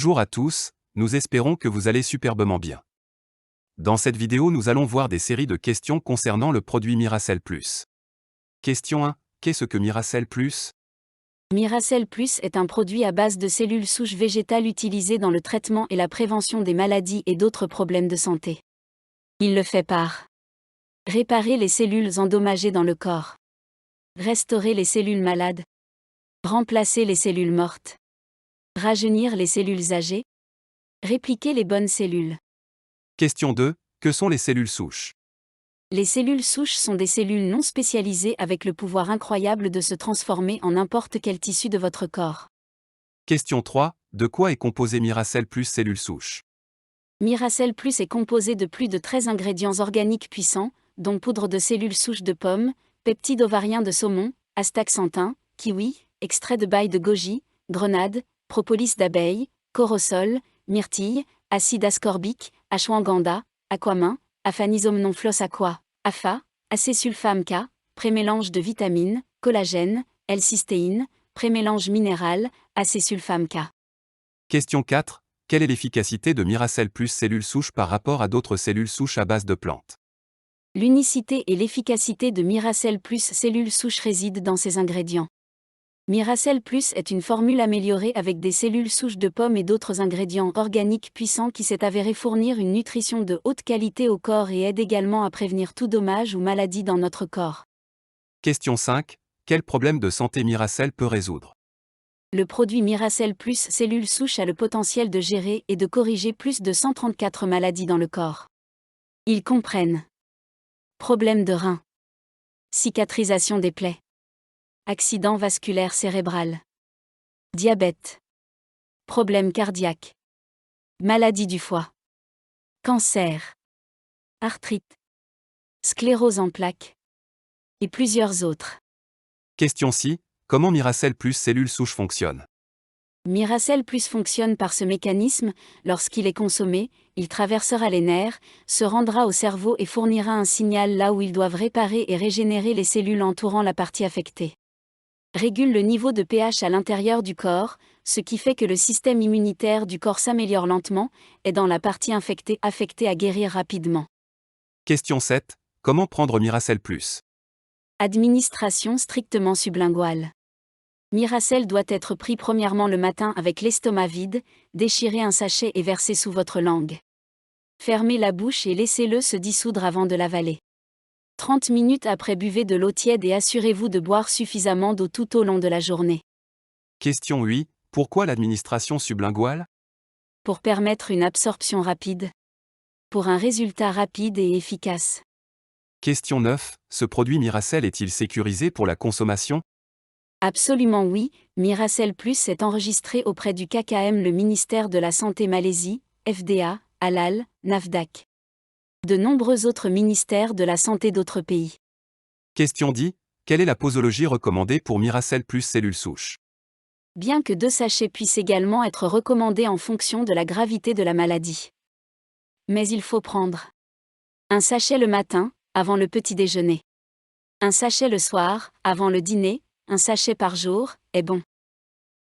Bonjour à tous, nous espérons que vous allez superbement bien. Dans cette vidéo, nous allons voir des séries de questions concernant le produit Miracell Plus. Question 1. Qu'est-ce que Miracell Plus? Miracell Plus est un produit à base de cellules souches végétales utilisé dans le traitement et la prévention des maladies et d'autres problèmes de santé. Il le fait par réparer les cellules endommagées dans le corps, restaurer les cellules malades, remplacer les cellules mortes, rajeunir les cellules âgées, répliquer les bonnes cellules. Question 2. Que sont les cellules souches? Les cellules souches sont des cellules non spécialisées avec le pouvoir incroyable de se transformer en n'importe quel tissu de votre corps. Question 3. De quoi est composé Miracell Plus cellules souches? Miracell Plus est composé de plus de 13 ingrédients organiques puissants, dont poudre de cellules souches de pommes, peptides ovariens de saumon, astaxanthin, kiwi, extrait de baille de goji, grenade, propolis d'abeille, corosol, myrtille, acide ascorbique, ashwagandha, aquamin, Aphanisom aqua, AFA, acésulfame K, prémélange de vitamines, collagène, L-cystéine, prémélange minéral, acésulfame K. Question 4. Quelle est l'efficacité de Miracell Plus cellules souches par rapport à d'autres cellules souches à base de plantes? L'unicité et l'efficacité de Miracell Plus cellules souches résident dans ses ingrédients. Miracell Plus est une formule améliorée avec des cellules souches de pommes et d'autres ingrédients organiques puissants qui s'est avéré fournir une nutrition de haute qualité au corps et aide également à prévenir tout dommage ou maladie dans notre corps. Question 5. Quel problème de santé Miracell peut résoudre? Le produit Miracell Plus cellules souches a le potentiel de gérer et de corriger plus de 134 maladies dans le corps. Ils comprennent problèmes de reins, cicatrisation des plaies, accident vasculaire cérébral, diabète, problèmes cardiaques, maladie du foie, cancer, arthrite, sclérose en plaques, et plusieurs autres. Question 6. Comment Miracell Plus cellules souches fonctionne? Miracell Plus fonctionne par ce mécanisme, lorsqu'il est consommé, il traversera les nerfs, se rendra au cerveau et fournira un signal là où ils doivent réparer et régénérer les cellules entourant la partie affectée. Régule le niveau de pH à l'intérieur du corps, ce qui fait que le système immunitaire du corps s'améliore lentement, aidant la partie infectée à guérir rapidement. Question 7. Comment prendre Miracell Plus? Administration strictement sublinguale. Miracell doit être pris premièrement le matin avec l'estomac vide, déchirez un sachet et versez sous votre langue. Fermez la bouche et laissez-le se dissoudre avant de l'avaler. 30 minutes après, buvez de l'eau tiède et assurez-vous de boire suffisamment d'eau tout au long de la journée. Question 8. Pourquoi l'administration sublinguale? Pour permettre une absorption rapide. Pour un résultat rapide et efficace. Question 9. Ce produit Miracell est-il sécurisé pour la consommation? Absolument oui, Miracell Plus est enregistré auprès du KKM, le ministère de la Santé Malaisie, FDA, Halal, NAFDAC. De nombreux autres ministères de la santé d'autres pays. Question 10. Quelle est la posologie recommandée pour Miracell Plus cellules souches? Bien que 2 sachets puissent également être recommandés en fonction de la gravité de la maladie. Mais il faut prendre un sachet le matin, avant le petit déjeuner. Un sachet le soir, avant le dîner, un sachet par jour, est bon.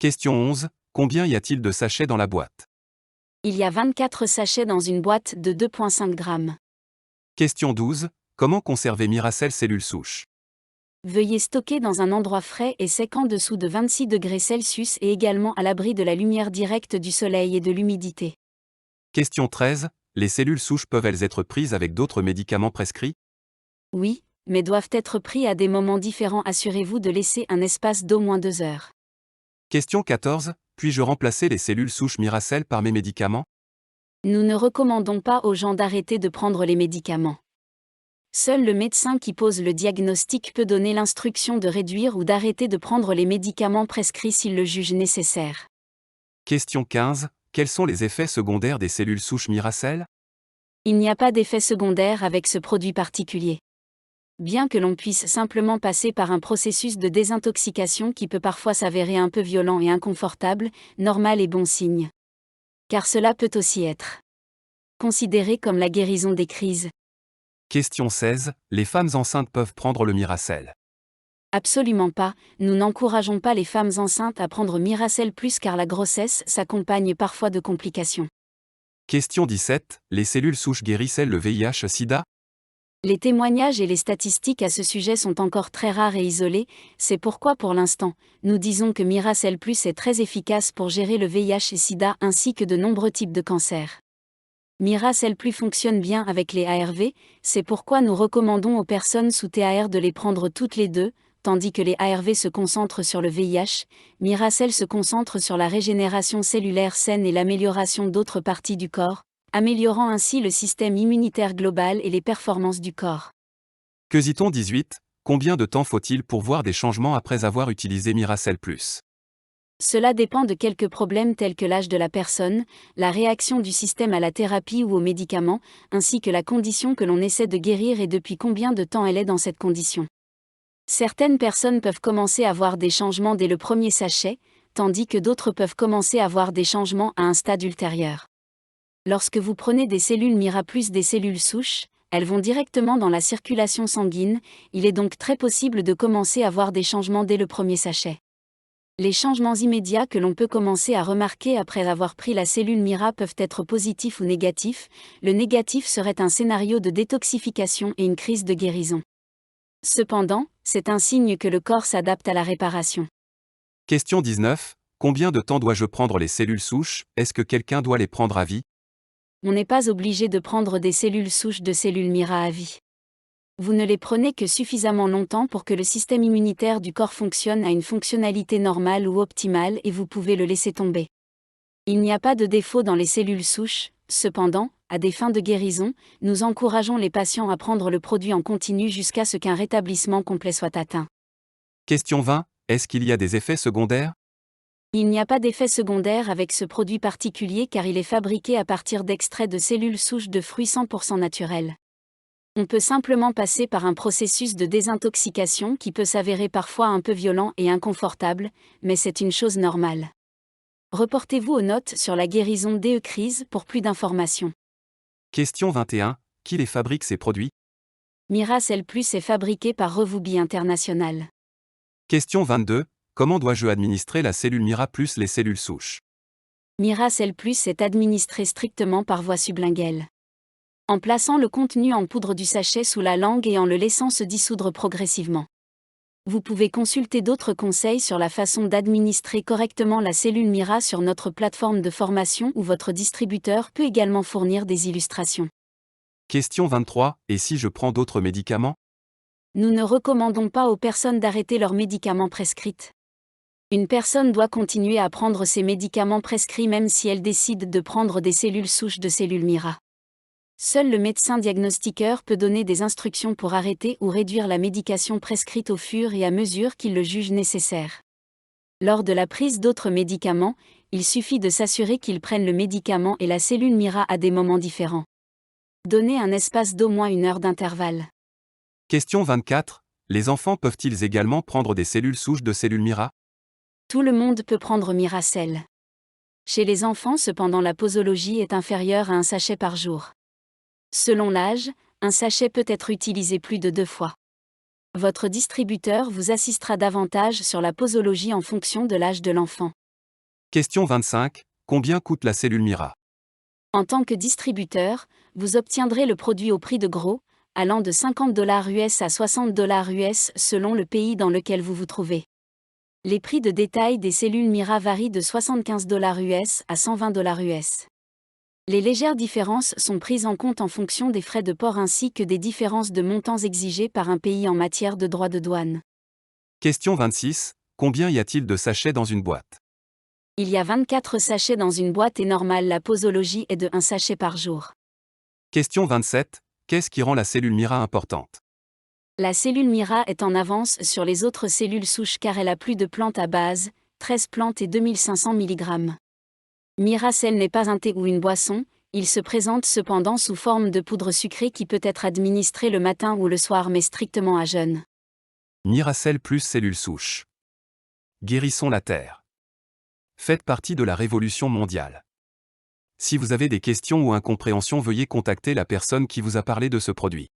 Question 11. Combien y a-t-il de sachets dans la boîte? Il y a 24 sachets dans une boîte de 2,5 grammes. Question 12. Comment conserver Miracell cellules souches? Veuillez stocker dans un endroit frais et sec en dessous de 26 degrés Celsius et également à l'abri de la lumière directe du soleil et de l'humidité. Question 13. Les cellules souches peuvent-elles être prises avec d'autres médicaments prescrits? Oui, mais doivent être pris à des moments différents. Assurez-vous de laisser un espace d'au moins 2 heures. Question 14. Puis-je remplacer les cellules souches Miracell par mes médicaments? Nous ne recommandons pas aux gens d'arrêter de prendre les médicaments. Seul le médecin qui pose le diagnostic peut donner l'instruction de réduire ou d'arrêter de prendre les médicaments prescrits s'il le juge nécessaire. Question 15. Quels sont les effets secondaires des cellules souches Miracell? Il n'y a pas d'effet secondaire avec ce produit particulier. Bien que l'on puisse simplement passer par un processus de désintoxication qui peut parfois s'avérer un peu violent et inconfortable, normal et bon signe. Car cela peut aussi être considéré comme la guérison des crises. Question 16. Les femmes enceintes peuvent prendre le Miracell? Absolument pas, nous n'encourageons pas les femmes enceintes à prendre Miracell Plus car la grossesse s'accompagne parfois de complications. Question 17. Les cellules souches guérissent-elles le VIH/SIDA? Les témoignages et les statistiques à ce sujet sont encore très rares et isolés, c'est pourquoi pour l'instant, nous disons que Miracell Plus est très efficace pour gérer le VIH et SIDA ainsi que de nombreux types de cancers. Miracell Plus fonctionne bien avec les ARV, c'est pourquoi nous recommandons aux personnes sous TAR de les prendre toutes les deux, tandis que les ARV se concentrent sur le VIH, Miracell se concentre sur la régénération cellulaire saine et l'amélioration d'autres parties du corps, améliorant ainsi le système immunitaire global et les performances du corps. Quesiton 18. Combien de temps faut-il pour voir des changements après avoir utilisé Miracell Plus? Cela dépend de quelques problèmes tels que l'âge de la personne, la réaction du système à la thérapie ou aux médicaments, ainsi que la condition que l'on essaie de guérir et depuis combien de temps elle est dans cette condition. Certaines personnes peuvent commencer à voir des changements dès le premier sachet, tandis que d'autres peuvent commencer à voir des changements à un stade ultérieur. Lorsque vous prenez des cellules Mira plus des cellules souches, elles vont directement dans la circulation sanguine, il est donc très possible de commencer à voir des changements dès le premier sachet. Les changements immédiats que l'on peut commencer à remarquer après avoir pris la cellule Mira peuvent être positifs ou négatifs. Le négatif serait un scénario de détoxification et une crise de guérison. Cependant, c'est un signe que le corps s'adapte à la réparation. Question 19. Combien de temps dois-je prendre les cellules souches? Est-ce que quelqu'un doit les prendre à vie? On n'est pas obligé de prendre des cellules souches de cellules Mira à vie. Vous ne les prenez que suffisamment longtemps pour que le système immunitaire du corps fonctionne à une fonctionnalité normale ou optimale et vous pouvez le laisser tomber. Il n'y a pas de défaut dans les cellules souches, cependant, à des fins de guérison, nous encourageons les patients à prendre le produit en continu jusqu'à ce qu'un rétablissement complet soit atteint. Question 20. Est-ce qu'il y a des effets secondaires? Il n'y a pas d'effet secondaire avec ce produit particulier car il est fabriqué à partir d'extraits de cellules souches de fruits 100% naturels. On peut simplement passer par un processus de désintoxication qui peut s'avérer parfois un peu violent et inconfortable, mais c'est une chose normale. Reportez-vous aux notes sur la guérison DE-Crise pour plus d'informations. Question 21. Qui les fabrique ces produits? Miracell Plus est fabriqué par Revoubi International. Question 22. Comment dois-je administrer la cellule Mira plus les cellules souches? Miracell Plus est administré strictement par voie sublinguale. En plaçant le contenu en poudre du sachet sous la langue et en le laissant se dissoudre progressivement. Vous pouvez consulter d'autres conseils sur la façon d'administrer correctement la cellule Mira sur notre plateforme de formation ou votre distributeur peut également fournir des illustrations. Question 23. Et si je prends d'autres médicaments? Nous ne recommandons pas aux personnes d'arrêter leurs médicaments prescrits. Une personne doit continuer à prendre ses médicaments prescrits même si elle décide de prendre des cellules souches de cellules Mira. Seul le médecin diagnostiqueur peut donner des instructions pour arrêter ou réduire la médication prescrite au fur et à mesure qu'il le juge nécessaire. Lors de la prise d'autres médicaments, il suffit de s'assurer qu'ils prennent le médicament et la cellule Mira à des moments différents. Donnez un espace d'au moins 1 heure d'intervalle. Question 24. Les enfants peuvent-ils également prendre des cellules souches de cellules Mira? Tout le monde peut prendre Miracell. Chez les enfants cependant la posologie est inférieure à un sachet par jour. Selon l'âge, un sachet peut être utilisé plus de 2 fois. Votre distributeur vous assistera davantage sur la posologie en fonction de l'âge de l'enfant. Question 25. Combien coûte la cellule Mira? En tant que distributeur, vous obtiendrez le produit au prix de gros, allant de $50 US à $60 US selon le pays dans lequel vous vous trouvez. Les prix de détail des cellules Mira varient de $75 US à $120 US. Les légères différences sont prises en compte en fonction des frais de port ainsi que des différences de montants exigés par un pays en matière de droits de douane. Question 26. Combien y a-t-il de sachets dans une boîte? Il y a 24 sachets dans une boîte et normale la posologie est de 1 sachet par jour. Question 27. Qu'est-ce qui rend la cellule Mira importante? La cellule Mira est en avance sur les autres cellules souches car elle a plus de plantes à base, 13 plantes et 2500 mg. Miracell n'est pas un thé ou une boisson, il se présente cependant sous forme de poudre sucrée qui peut être administrée le matin ou le soir mais strictement à jeûne. Miracell plus cellules souches. Guérissons la Terre. Faites partie de la révolution mondiale. Si vous avez des questions ou incompréhensions, veuillez contacter la personne qui vous a parlé de ce produit.